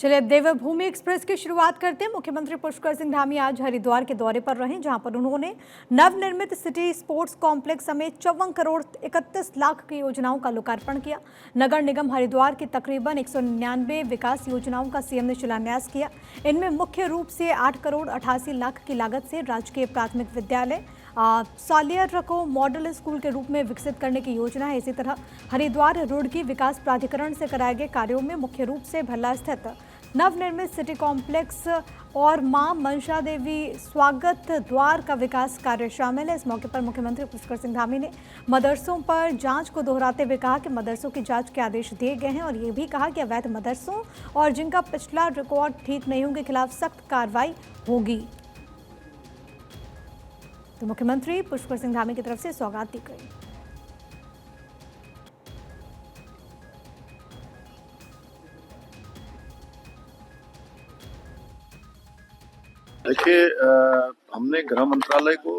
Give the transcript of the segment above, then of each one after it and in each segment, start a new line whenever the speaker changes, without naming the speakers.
चलिए अब देवभूमि एक्सप्रेस की शुरुआत करते हैं। मुख्यमंत्री पुष्कर सिंह धामी आज हरिद्वार के दौरे पर रहे, जहां पर उन्होंने नवनिर्मित सिटी स्पोर्ट्स कॉम्प्लेक्स समेत 54 करोड़ 31 लाख की योजनाओं का लोकार्पण किया। नगर निगम हरिद्वार की तकरीबन 199 विकास योजनाओं का सीएम ने शिलान्यास किया। इनमें मुख्य रूप से 8 करोड़ 88 लाख की लागत से राजकीय प्राथमिक विद्यालय सालियर को मॉडल स्कूल के रूप में विकसित करने की योजना है। इसी तरह हरिद्वार रुड़की विकास प्राधिकरण से कराए गए कार्यों में मुख्य रूप से भल्ला स्थित नवनिर्मित सिटी कॉम्प्लेक्स और मां मनसा देवी स्वागत द्वार का विकास कार्य शामिल है। इस मौके पर मुख्यमंत्री पुष्कर सिंह धामी ने मदरसों पर जांच को दोहराते हुए कहा कि मदरसों की जांच के आदेश दिए गए हैं और ये भी कहा कि अवैध मदरसों और जिनका पिछला रिकॉर्ड ठीक नहीं उनके खिलाफ सख्त कार्रवाई होगी। तो मुख्यमंत्री पुष्कर सिंह धामी की तरफ से सौगात दी गई।
देखिए, हमने गृह मंत्रालय को,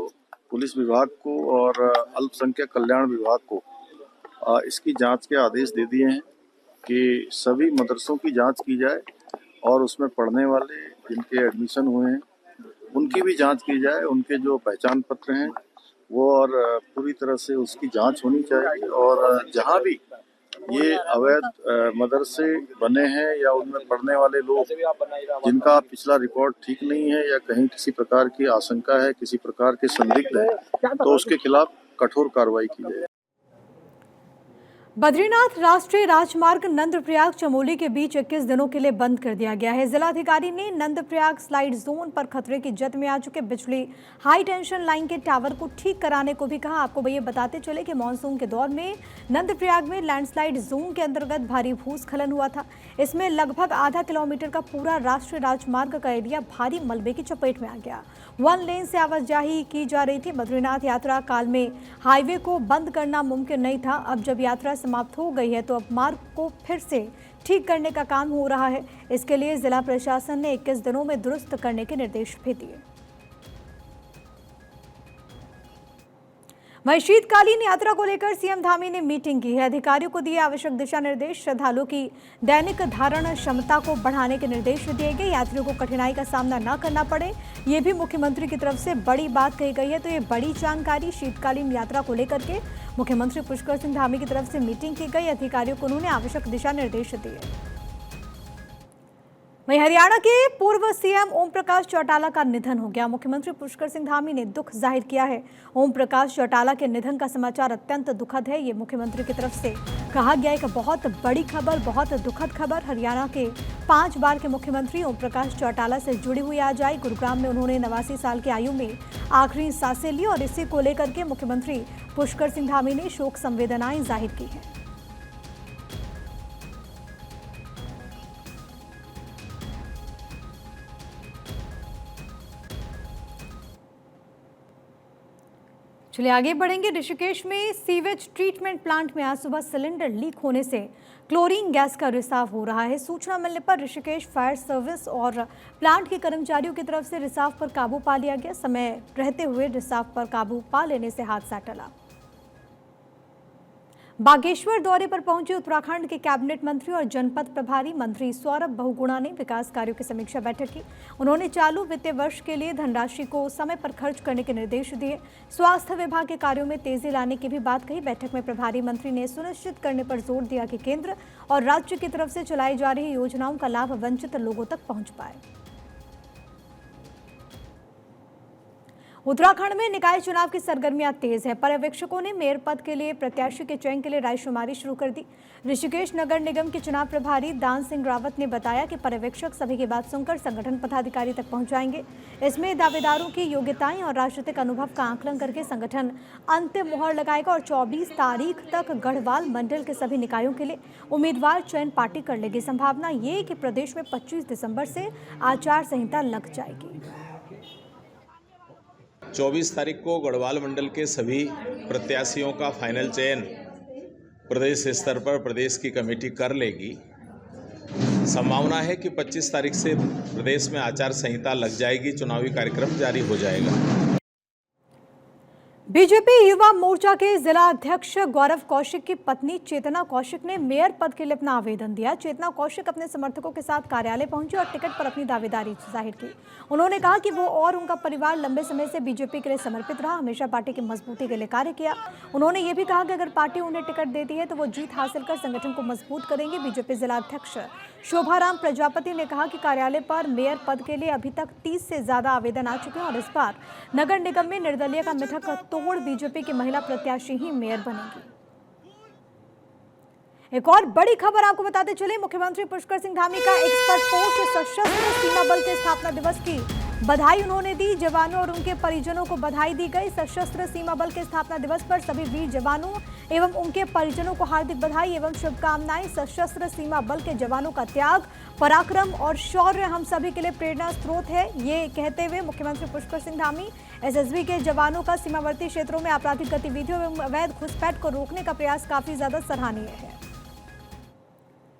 पुलिस विभाग को और अल्पसंख्यक कल्याण विभाग को इसकी जांच के आदेश दे दिए हैं कि सभी मदरसों की जांच की जाए और उसमें पढ़ने वाले जिनके एडमिशन हुए हैं उनकी भी जांच की जाए। उनके जो पहचान पत्र हैं वो और पूरी तरह से उसकी जांच होनी चाहिए और जहां भी ये अवैध मदरसे बने हैं या उनमें पढ़ने वाले लोग जिनका पिछला रिकॉर्ड ठीक नहीं है या कहीं किसी प्रकार की आशंका है, किसी प्रकार के संदिग्ध है, तो उसके खिलाफ कठोर कार्रवाई की जाए।
बद्रीनाथ राष्ट्रीय राजमार्ग नंदप्रयाग चमोली के बीच 21 दिनों के लिए बंद कर दिया गया है। जिलाधिकारी ने नंदप्रयाग स्लाइड जोन पर खतरे की जद में आ चुके बिजली हाई टेंशन लाइन के टावर को ठीक कराने को भी कहा। आपको ये बताते चले कि मानसून के दौर में नंदप्रयाग में लैंडस्लाइड जोन के अंतर्गत भारी भूस्खलन हुआ था। इसमें लगभग आधा किलोमीटर का पूरा राष्ट्रीय राजमार्ग का एरिया भारी मलबे की चपेट में आ गया। 1 लेन से आवाजाही की जा रही थी। बद्रीनाथ यात्रा काल में हाईवे को बंद करना मुमकिन नहीं था। अब जब यात्रा समाप्त हो गई है तो अब मार्ग को फिर से ठीक करने का काम हो रहा है। इसके लिए जिला प्रशासन ने 21 दिनों में दुरुस्त करने के निर्देश भी दिए। वहीं शीतकालीन यात्रा को लेकर सीएम धामी ने मीटिंग की है। अधिकारियों को दिए आवश्यक दिशा निर्देश। श्रद्धालुओं की दैनिक धारण क्षमता को बढ़ाने के निर्देश दिए गए। यात्रियों को कठिनाई का सामना न करना पड़े, ये भी मुख्यमंत्री की तरफ से बड़ी बात कही गई है। तो ये बड़ी जानकारी शीतकालीन यात्रा को लेकर के मुख्यमंत्री पुष्कर सिंह धामी की तरफ से मीटिंग की गई। अधिकारियों को उन्होंने आवश्यक दिशा निर्देश दिए। वहीं हरियाणा के पूर्व सीएम ओम प्रकाश चौटाला का निधन हो गया। मुख्यमंत्री पुष्कर सिंह धामी ने दुख जाहिर किया है। ओम प्रकाश चौटाला के निधन का समाचार अत्यंत दुखद है। ये मुख्यमंत्री की तरफ से कहा गया है कि बहुत बड़ी खबर, बहुत दुखद खबर। हरियाणा के 5 बार के मुख्यमंत्री ओम प्रकाश चौटाला से जुड़ी हुई आज आई। गुरुग्राम में उन्होंने 89 साल की आयु में आखिरी सांसें ली और इसी को लेकर के मुख्यमंत्री पुष्कर सिंह धामी ने शोक संवेदनाएं जाहिर की है। चलिए आगे बढ़ेंगे। ऋषिकेश में सीवेज ट्रीटमेंट प्लांट में आज सुबह सिलेंडर लीक होने से क्लोरीन गैस का रिसाव हो रहा है। सूचना मिलने पर ऋषिकेश फायर सर्विस और प्लांट के कर्मचारियों की तरफ से रिसाव पर काबू पा लिया गया। समय रहते हुए रिसाव पर काबू पा लेने से हादसा टला। बागेश्वर दौरे पर पहुंचे उत्तराखंड के कैबिनेट मंत्री और जनपद प्रभारी मंत्री सौरभ बहुगुणा ने विकास कार्यों की समीक्षा बैठक की। उन्होंने चालू वित्तीय वर्ष के लिए धनराशि को समय पर खर्च करने के निर्देश दिए। स्वास्थ्य विभाग के कार्यों में तेजी लाने की भी बात कही। बैठक में प्रभारी मंत्री ने सुनिश्चित करने पर जोर दिया कि केंद्र और राज्य की तरफ से चलाई जा रही योजनाओं का लाभ वंचित लोगों तक पहुंच पाए। उत्तराखंड में निकाय चुनाव की सरगर्मियां तेज है। पर्यवेक्षकों ने मेयर पद के लिए प्रत्याशी के चयन के लिए रायशुमारी शुरू कर दी। ऋषिकेश नगर निगम के चुनाव प्रभारी दान सिंह रावत ने बताया कि पर्यवेक्षक सभी की बात सुनकर संगठन पदाधिकारी तक पहुंचाएंगे। इसमें दावेदारों की योग्यताएं और राजनीतिक अनुभव का आकलन करके संगठन अंतिम मुहर लगाएगा और 24 तारीख तक गढ़वाल मंडल के सभी निकायों के लिए उम्मीदवार चयन पार्टी कर लेगी। संभावना ये कि प्रदेश में 25 दिसंबर से आचार संहिता लग जाएगी।
24 तारीख को गढ़वाल मंडल के सभी प्रत्याशियों का फाइनल चयन प्रदेश स्तर पर प्रदेश की कमेटी कर लेगी। संभावना है कि 25 तारीख से प्रदेश में आचार संहिता लग जाएगी, चुनावी कार्यक्रम जारी हो जाएगा।
बीजेपी युवा मोर्चा के जिला अध्यक्ष गौरव कौशिक की पत्नी चेतना कौशिक ने मेयर पद के लिए अपना आवेदन दिया। चेतना कौशिक अपने समर्थकों के साथ कार्यालय पहुंची और टिकट पर अपनी दावेदारी जाहिर की। उन्होंने कहा कि वो और उनका परिवार लंबे समय से बीजेपी के लिए समर्पित रहा, हमेशा पार्टी की मजबूती के लिए कार्य किया। उन्होंने ये भी कहा कि अगर पार्टी उन्हें टिकट देती है तो वो जीत हासिल कर संगठन को मजबूत करेंगे। बीजेपी जिला अध्यक्ष शोभाराम प्रजापति ने कहा कि कार्यालय पर मेयर पद के लिए अभी तक 30 से ज्यादा आवेदन आ चुके हैं और इस बार नगर निगम में निर्दलीय का मिथक तोड़ बीजेपी की महिला प्रत्याशी ही मेयर बनेंगी। एक और बड़ी खबर आपको बताते चले, मुख्यमंत्री पुष्कर सिंह धामी का एक्स पर पोस्ट सशस्त्र सीमा बल के स्थापना दिवस की बधाई उन्होंने दी। जवानों और उनके परिजनों को बधाई दी गई। सशस्त्र सीमा बल के स्थापना दिवस पर सभी वीर जवानों एवं उनके परिजनों को हार्दिक बधाई एवं शुभकामनाएं। सशस्त्र सीमा बल के जवानों का त्याग, पराक्रम और शौर्य हम सभी के लिए प्रेरणा स्रोत है, ये कहते हुए मुख्यमंत्री पुष्कर सिंह धामी एसएसबी के जवानों का सीमावर्ती क्षेत्रों में आपराधिक गतिविधियों एवं अवैध घुसपैठ को रोकने का प्रयास काफी ज्यादा सराहनीय है।